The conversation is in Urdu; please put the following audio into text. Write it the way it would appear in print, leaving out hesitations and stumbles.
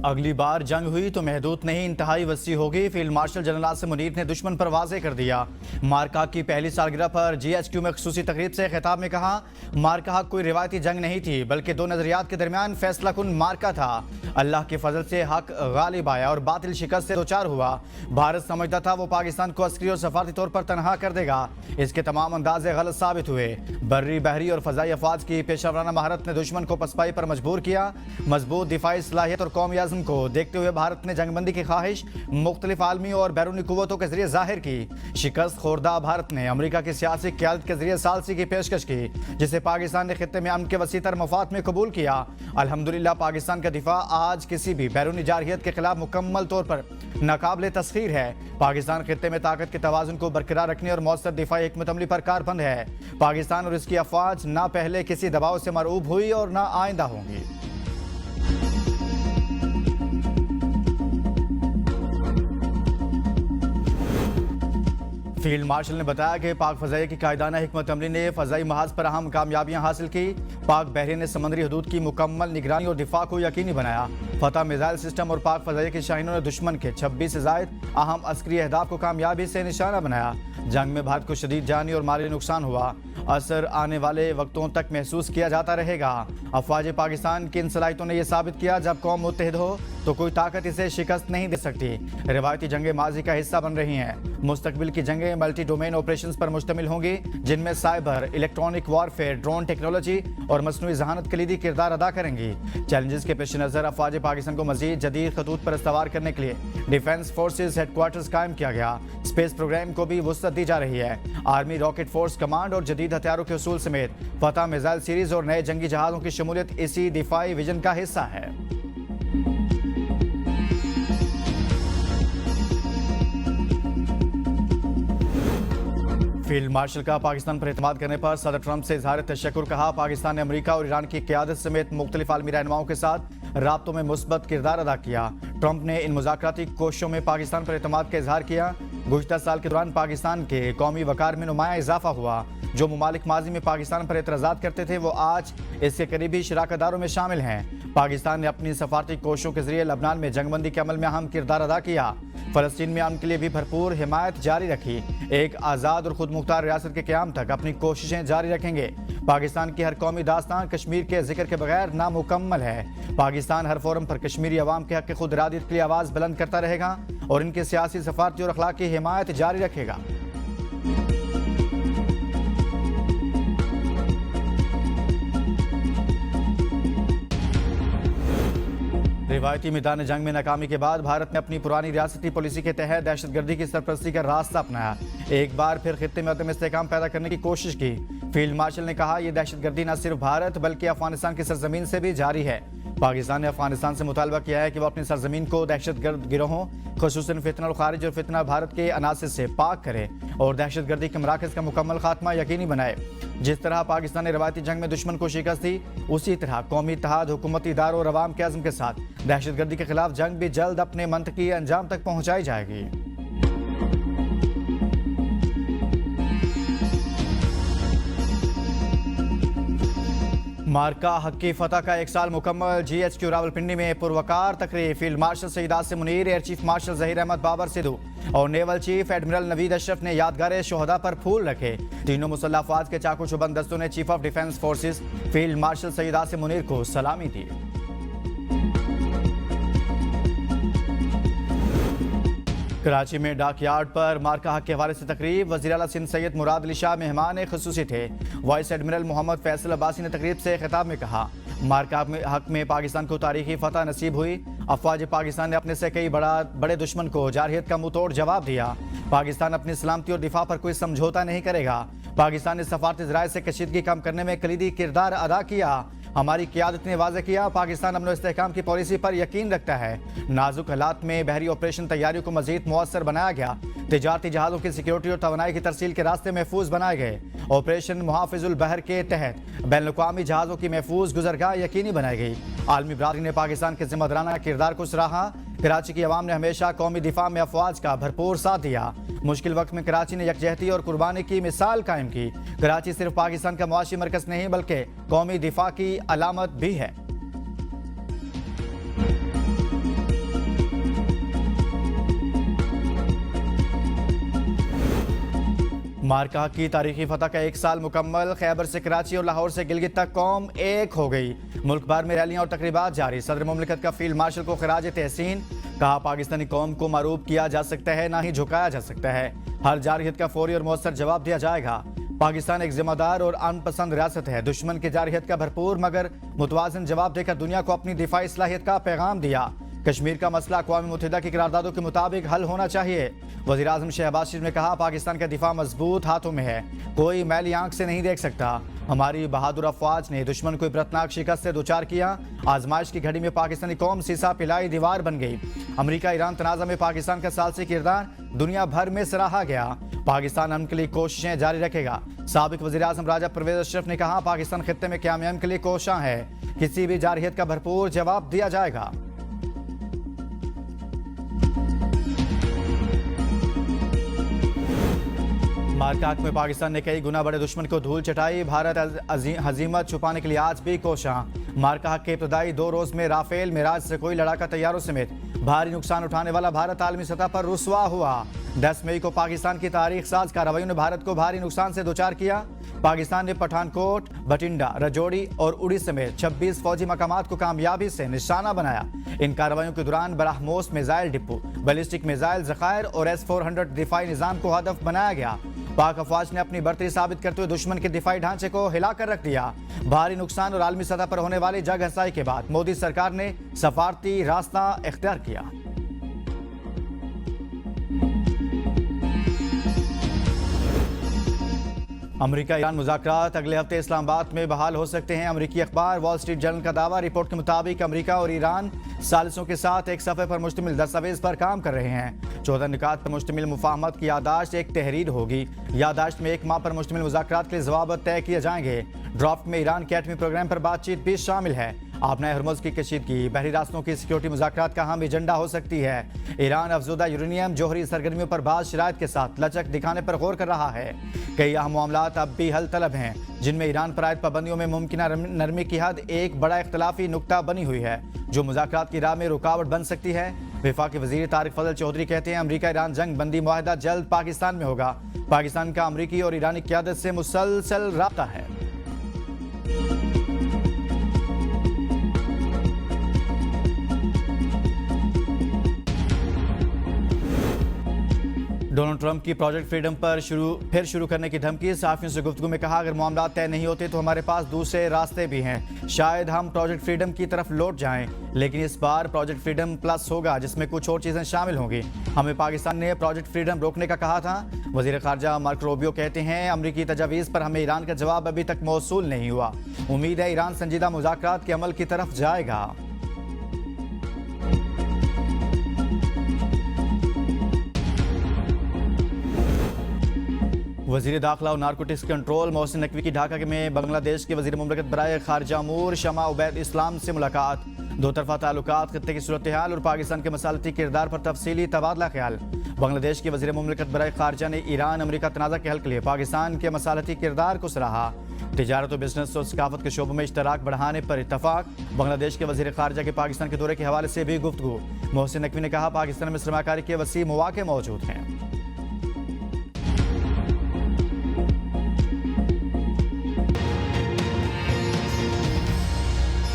اگلی بار جنگ ہوئی تو محدود نہیں انتہائی وسیع ہوگی. Field marshal general Asim Munir نے دشمن پر واضح کر دیا. مارکا کی پہلی سالگرہ پر جی ایچ کیو میں خصوصی تقریب سے خطاب میں کہا مارکا کوئی روایتی جنگ نہیں تھی بلکہ دو نظریات کے درمیان فیصلہ کن مارکا تھا. اللہ کے فضل سے حق غالب آیا اور باطل شکست سے دوچار ہوا. بھارت سمجھتا تھا وہ پاکستان کو عسکری اور سفارتی طور پر تنہا کر دے گا. اس کے تمام اندازے غلط ثابت ہوئے. بری بحری اور فضائی افواج کی پیشہ ورانہ مہارت نے دشمن کو پسپائی پر مجبور کیا. مضبوط دفاعی صلاحیت اور قومی عزم کو دیکھتے ہوئے بھارت نے جنگ بندی کی خواہش مختلف عالمی اور بیرونی قوتوں کے ذریعے ظاہر کی. شکست خوردہ بھارت نے امریکہ کی سیاسی قیادت کے ذریعے ثالثی کی پیشکش کی جسے پاکستان نے خطے میں امن کے وسیع تر مفاد میں قبول کیا. الحمدللہ پاکستان کا دفاع آج کسی بھی بیرونی جارحیت کے خلاف مکمل طور پر ناقابل تسخیر ہے. پاکستان خطے میں طاقت کے توازن کو برقرار رکھنے اور مؤثر دفاعی حکمت عملی پر کاربند ہے. پاکستان اور اس کی افواج نہ پہلے کسی دباؤ سے مرعوب ہوئی اور نہ آئندہ ہوں گی. فیلڈ مارشل نے بتایا کہ پاک فضائیہ کی قائدانہ حکمت عملی نے فضائی محاذ پر اہم کامیابیاں حاصل کی. پاک بحریہ نے سمندری حدود کی مکمل نگرانی اور دفاع کو یقینی بنایا. فتح میزائل سسٹم اور پاک فضائیہ کی شاہینوں نے دشمن کے 26 سے زائد اہم عسکری اہداف کو کامیابی سے نشانہ بنایا. جنگ میں بھارت کو شدید جانی اور مالی نقصان ہوا. اثر آنے والے وقتوں تک محسوس کیا جاتا رہے گا. افواج پاکستان کی ان صلاحیتوں نے یہ ثابت کیا جب قوم متحد ہو تو کوئی طاقت اسے شکست نہیں دے سکتی. روایتی جنگیں ماضی کا حصہ بن رہی ہیں. مستقبل کی جنگیں ملٹی ڈومین آپریشنز پر مشتمل ہوں گی جن میں cyber, electronic warfare, drone technology اور مصنوعی ذہانت کلیدی کردار ادا کریں گی. چیلنجز کے پیش نظر افواج پاکستان کو مزید جدید خطوط پر استوار کرنے کے لیے ڈیفنس فورسز ہیڈ کوارٹرز قائم کیا گیا. اسپیس پروگرام کو بھی وسعت دی جا رہی ہے. آرمی راکٹ فورس کمانڈ اور جدید ہتھیاروں کے حصول سمیت فتح میزائل سیریز اور نئے جنگی جہازوں کی شمولیت اسی دفاعی ویژن کا حصہ ہے. فیلڈ مارشل کا پاکستان پر اعتماد کرنے پر صدر ٹرمپ سے اظہار تشکر. کہا پاکستان نے امریکہ اور ایران کی قیادت سمیت مختلف عالمی رہنماؤں کے ساتھ رابطوں میں مثبت کردار ادا کیا. ٹرمپ نے ان مذاکراتی کوششوں میں پاکستان پر اعتماد کا اظہار کیا. گزشتہ سال کے دوران پاکستان کے قومی وقار میں نمایاں اضافہ ہوا. جو ممالک ماضی میں پاکستان پر اعتراضات کرتے تھے وہ آج اس کے قریبی شراکت داروں میں شامل ہیں. پاکستان نے اپنی سفارتی کوششوں کے ذریعے لبنان میں جنگ بندی کے عمل میں اہم کردار ادا کیا. فلسطین میں امن کے لیے بھی بھرپور حمایت جاری رکھی. ایک آزاد اور خود مختار ریاست کے قیام تک اپنی کوششیں جاری رکھیں گے. پاکستان کی ہر قومی داستان کشمیر کے ذکر کے بغیر نامکمل ہے. پاکستان ہر فورم پر کشمیری عوام کے حق خود ارادیت کے لیے آواز بلند کرتا رہے گا اور ان کے سیاسی، سفارتی اور اخلاقی حمایت جاری رکھے گا. روایتی میدان جنگ میں ناکامی کے بعد بھارت نے اپنی پرانی ریاستی پالیسی کے تحت دہشت گردی کی سرپرستی کا راستہ اپنایا. ایک بار پھر خطے میں عدم استحکام پیدا کرنے کی کوشش کی. فیلڈ مارشل نے کہا یہ دہشت گردی نہ صرف بھارت بلکہ افغانستان کی سرزمین سے بھی جاری ہے. پاکستان نے افغانستان سے مطالبہ کیا ہے کہ وہ اپنی سرزمین کو دہشت گرد گروہوں خصوصاً فتنہ الخارج اور فتنہ بھارت کے عناصر سے پاک کرے اور دہشت گردی کے مراکز کا مکمل خاتمہ یقینی بنائے. جس طرح پاکستان نے روایتی جنگ میں دشمن کو شکست دی اسی طرح قومی اتحاد، حکومتی اداروں اور عوام کے عزم کے ساتھ دہشت گردی کے خلاف جنگ بھی جلد اپنے منطقی انجام تک پہنچائی جائے گی. مارکا حق کی فتح کا ایک سال مکمل. جی ایچ کیو راولپنڈی میں پروقار تقریب. Field marshal Syed Asim Munir, air chief marshal Zaheer Ahmed Babar Sidhu اور نیول چیف ایڈمرل نوید اشرف نے یادگار شہداء پر پھول رکھے. تینوں مسلح افواج کے چاقو چوبند دستوں نے chief of defence forces field marshal Syed Asim Munir کو سلامی دی. کراچی میں ڈاک یارڈ پر مارکا حق کے حوالے سے تقریب. وزیر اعلیٰ سندھ سید مراد علی شاہ مہمان خصوصی تھے. وائس ایڈمرل محمد فیصل عباسی نے تقریب سے خطاب میں کہا مارکا حق میں پاکستان کو تاریخی فتح نصیب ہوئی. افواج پاکستان نے اپنے سے کئی بڑے دشمن کو جارحیت کا منہ توڑ جواب دیا. پاکستان اپنی سلامتی اور دفاع پر کوئی سمجھوتا نہیں کرے گا. پاکستان نے سفارتی ذرائع سے کشیدگی کم کرنے میں کلیدی کردار ادا کیا. ہماری قیادت نے واضح کیا پاکستان امن و استحکام کی پالیسی پر یقین رکھتا ہے. نازک حالات میں بحری آپریشن تیاریوں کو مزید مؤثر بنایا گیا. تجارتی جہازوں کی سیکیورٹی اور توانائی کی ترسیل کے راستے محفوظ بنائے گئے. آپریشن محافظ البحر کے تحت بین الاقوامی جہازوں کی محفوظ گزرگاہ یقینی بنائی گئی. عالمی برادری نے پاکستان کے ذمہ دارانہ کردار کو سراہا. کراچی کی عوام نے ہمیشہ قومی دفاع میں افواج کا بھرپور ساتھ دیا. مشکل وقت میں کراچی نے یکجہتی اور قربانی کی مثال قائم کی. کراچی صرف پاکستان کا معاشی مرکز نہیں بلکہ قومی دفاع کی علامت بھی ہے. مارکا کی تاریخی فتح کا 1 سال مکمل، خیبر سے کراچی اور لاہور سے گلگت تک قوم ایک ہو گئی، ملک بھر میں ریلیاں اور تقریبات جاری، صدر مملکت کا فیلڈ مارشل کو خراج تحسین، کہا پاکستانی قوم کو معروف کیا جا سکتا ہے نہ ہی جھکایا جا سکتا ہے، ہر جارحیت کا فوری اور مؤثر جواب دیا جائے گا، پاکستان ایک ذمہ دار اور امن پسند ریاست ہے، دشمن کی جارحیت کا بھرپور مگر متوازن جواب دے کر دنیا کو اپنی دفاعی صلاحیت کا پیغام دیا، کشمیر کا مسئلہ اقوام متحدہ کی قراردادوں کے مطابق حل ہونا چاہیے، وزیر اعظم شہباز شریف نے کہا پاکستان کا دفاع مضبوط ہاتھوں میں ہے، کوئی میلی آنکھ سے نہیں دیکھ سکتا، ہماری بہادر افواج نے دشمن کو عبرتناک شکست سے دوچار کیا، آزمائش کی گھڑی میں پاکستانی قوم سیسا پلائی دیوار بن گئی، امریکہ ایران تنازع میں پاکستان کا ثالثی کردار دنیا بھر میں سراہا گیا، پاکستان امن کے لیے کوششیں جاری رکھے گا، سابق وزیر اعظم راجہ پرویز اشرف نے کہا پاکستان خطے میں قیام امن کے لیے کوشاں ہے، کسی بھی جارحیت کا بھرپور جواب دیا جائے گا۔ مارکاک میں پاکستان نے کئی گنا بڑے دشمن کو دھول چٹائی، بھارت ہزیمت چھپانے کے لیے آج بھی کوشاں، مارکاک کے ابتدائی 2 روز میں رافیل معراج سے کوئی لڑاکا طیاروں سمیت بھاری نقصان اٹھانے والا بھارت عالمی سطح پر رسوا ہوا، 10 مئی کو پاکستان کی تاریخ ساز کارروائیوں نے بھارت کو بھاری نقصان سے دوچار کیا، پاکستان نے پٹھان کوٹ، بٹنڈا، رجوڑی اور اڑی سمیت 26 فوجی مقامات کو کامیابی سے نشانہ بنایا، ان کارروائیوں کے دوران BrahMos missile depot, ballistic missile ذخائر اور S-400 دفاعی نظام کو ہدف بنایا گیا، پاک افواج نے اپنی برتری ثابت کرتے ہوئے دشمن کے دفاعی ڈھانچے کو ہلا کر رکھ دیا، بھاری نقصان اور عالمی سطح پر ہونے والی جگ ہسائی کے بعد مودی سرکار نے سفارتی راستہ اختیار کیا۔ امریکہ ایران مذاکرات اگلے ہفتے اسلام آباد میں بحال ہو سکتے ہیں، امریکی اخبار وال اسٹریٹ جرنل کا دعویٰ، رپورٹ کے مطابق امریکہ اور ایران ثالثوں کے ساتھ ایک صفحے پر مشتمل دستاویز پر کام کر رہے ہیں، 14 نکات پر مشتمل مفاہمت کی یادداشت ایک تحریر ہوگی، یادداشت میں 1 ماہ پر مشتمل مذاکرات کے لیے ضوابط طے کیے جائیں گے، ڈرافٹ میں ایران کے ایٹمی پروگرام پر بات چیت بھی شامل ہے، آبنائے ہرمز کی کشیدگی بحری راستوں کی سیکیورٹی مذاکرات کا اہم ایجنڈا ہو سکتی ہے، ایران افزودہ یورینیم جوہری سرگرمیوں پر بعض شرائط کے ساتھ لچک دکھانے پر غور کر رہا ہے، کئی اہم معاملات اب بھی حل طلب ہیں جن میں ایران پر عائد پابندیوں میں ممکنہ نرمی کی حد ایک بڑا اختلافی نقطہ بنی ہوئی ہے جو مذاکرات کی راہ میں رکاوٹ بن سکتی ہے، وفاقی وزیر طارق فضل چودھری کہتے ہیں امریکہ ایران جنگ بندی معاہدہ جلد پاکستان میں ہوگا، پاکستان کا امریکی اور ایرانی قیادت سے مسلسل رابطہ ہے۔ ڈونلڈ ٹرمپ کی پروجیکٹ فریڈم پر پھر شروع کرنے کی دھمکی، صحافیوں سے گفتگو میں کہا اگر معاملات طے نہیں ہوتے تو ہمارے پاس دوسرے راستے بھی ہیں، شاید ہم پروجیکٹ فریڈم کی طرف لوٹ جائیں لیکن اس بار پروجیکٹ فریڈم پلس ہوگا جس میں کچھ اور چیزیں شامل ہوں گی، ہمیں پاکستان نے پروجیکٹ فریڈم روکنے کا کہا تھا، وزیر خارجہ مارک روبیو کہتے ہیں امریکی تجاویز پر ہمیں ایران کا جواب ابھی تک موصول نہیں ہوا، امید ہے ایران سنجیدہ مذاکرات کے عمل کی طرف جائے گا۔ وزیر داخلہ اور نارکوٹکس کنٹرول محسن نقوی کی ڈھاکہ میں بنگلہ دیش کے وزیر مملکت برائے خارجہ امور شمع عبید اسلام سے ملاقات، 2 طرفہ تعلقات، خطے کی صورتحال اور پاکستان کے مصالحتی کردار پر تفصیلی تبادلہ خیال، بنگلہ دیش کے وزیر مملکت برائے خارجہ نے ایران امریکہ تنازع کے حل کے لیے پاکستان کے مصالحتی کردار کو سراہا، تجارت و بزنس اور ثقافت کے شعبوں میں اشتراک بڑھانے پر اتفاق، بنگلہ دیش کے وزیر خارجہ کے پاکستان کے دورے کے حوالے سے بھی گفتگو، محسن نقوی نے کہا پاکستان میں سرمایہ کاری کے وسیع مواقع موجود ہیں۔